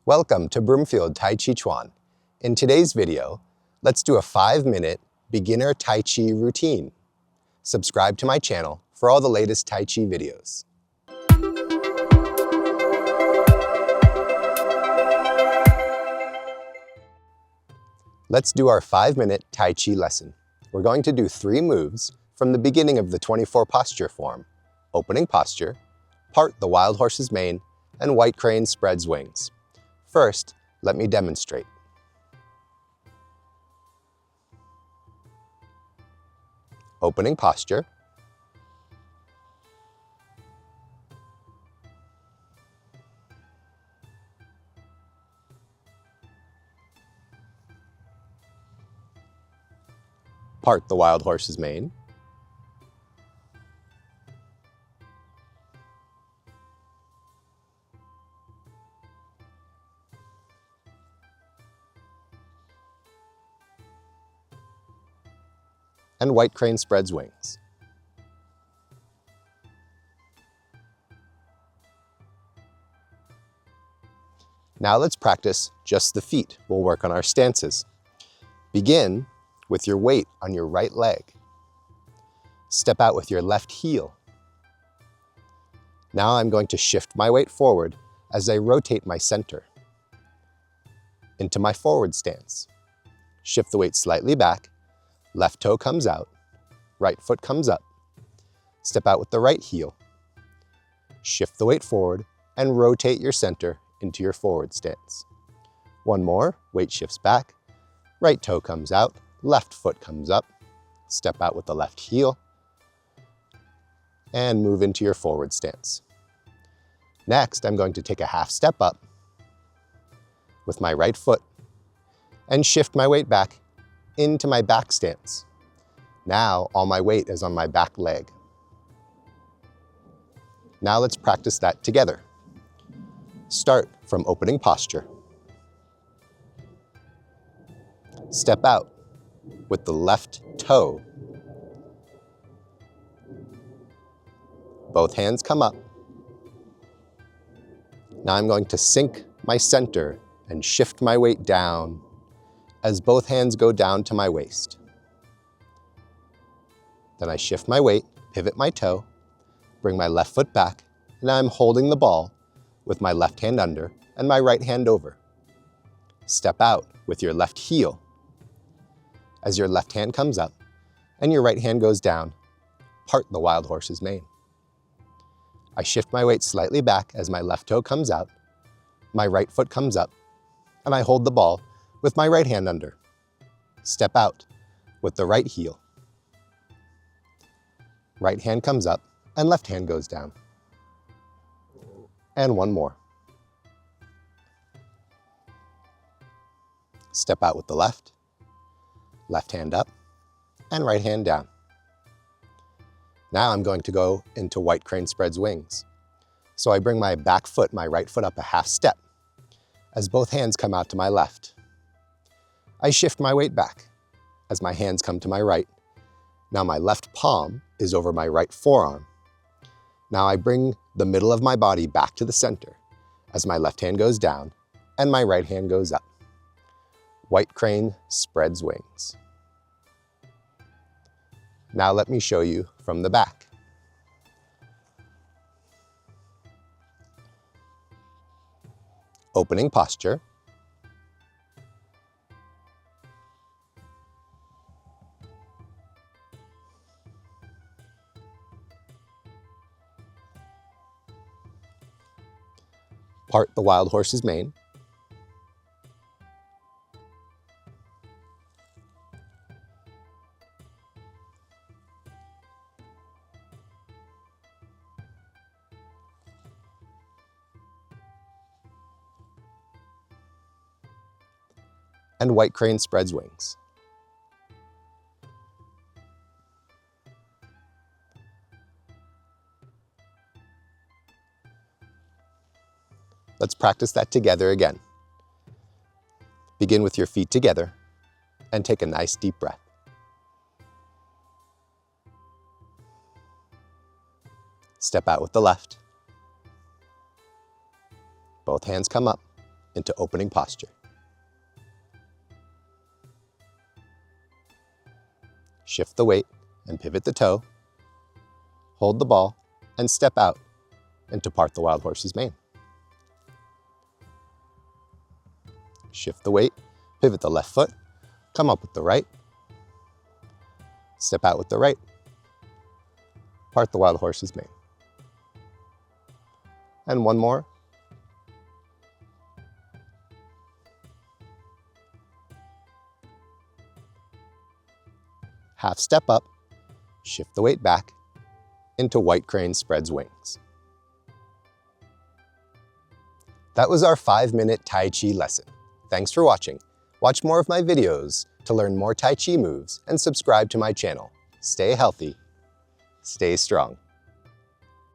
Welcome to Broomfield Tai Chi Chuan. In today's video, let's do a 5-minute beginner Tai Chi routine. Subscribe to my channel for all the latest Tai Chi videos. Let's do our 5-minute Tai Chi lesson. We're going to do 3 moves from the beginning of the 24 posture form: opening posture, part the wild horse's mane, and white crane spreads wings. First, let me demonstrate. Opening posture. Part the wild horse's mane. And white crane spreads wings. Now let's practice just the feet. We'll work on our stances. Begin with your weight on your right leg. Step out with your left heel. Now I'm going to shift my weight forward as I rotate my center into my forward stance. Shift the weight slightly back. Left toe comes out, right foot comes up. Step out with the right heel. Shift the weight forward and rotate your center into your forward stance. One more, weight shifts back, right toe comes out, left foot comes up. Step out with the left heel and move into your forward stance. Next, I'm going to take a half step up with my right foot and shift my weight back into my back stance. Now all my weight is on my back leg. Now let's practice that together. Start from opening posture. Step out with the left toe. Both hands come up. Now I'm going to sink my center and shift my weight down as both hands go down to my waist. Then I shift my weight, pivot my toe, bring my left foot back, and now I'm holding the ball with my left hand under and my right hand over. Step out with your left heel. As your left hand comes up and your right hand goes down, part the wild horse's mane. I shift my weight slightly back as my left toe comes out, my right foot comes up, and I hold the ball with my right hand under. Step out with the right heel. Right hand comes up and left hand goes down. And one more. Step out with the left hand up, and right hand down. Now I'm going to go into white crane spreads wings. So I bring my back foot, my right foot up a half step as both hands come out to my left. I shift my weight back as my hands come to my right. Now my left palm is over my right forearm. Now I bring the middle of my body back to the center as my left hand goes down and my right hand goes up. White crane spreads wings. Now let me show you from the back. Opening posture. Part the wild horse's mane. And white crane spreads wings. Let's practice that together again. Begin with your feet together and take a nice deep breath. Step out with the left. Both hands come up into opening posture. Shift the weight and pivot the toe. Hold the ball and step out into part the wild horse's mane. Shift the weight, pivot the left foot, come up with the right, step out with the right, part the wild horse's mane. And one more. Half step up, shift the weight back, into white crane spreads wings. That was our 5-minute Tai Chi lesson. Thanks for watching. Watch more of my videos to learn more Tai Chi moves and subscribe to my channel. Stay healthy, stay strong.